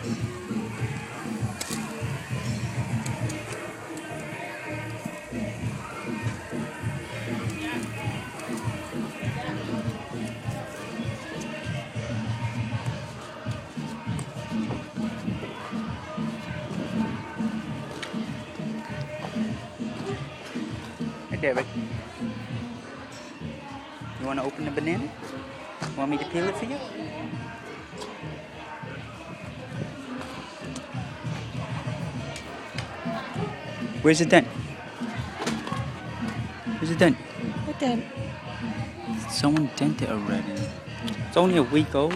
Hey, Derek, you want to open the banana? Want me to peel it for you? Where's it done? Where's it done? What then? Someone dented already. It's only a week old.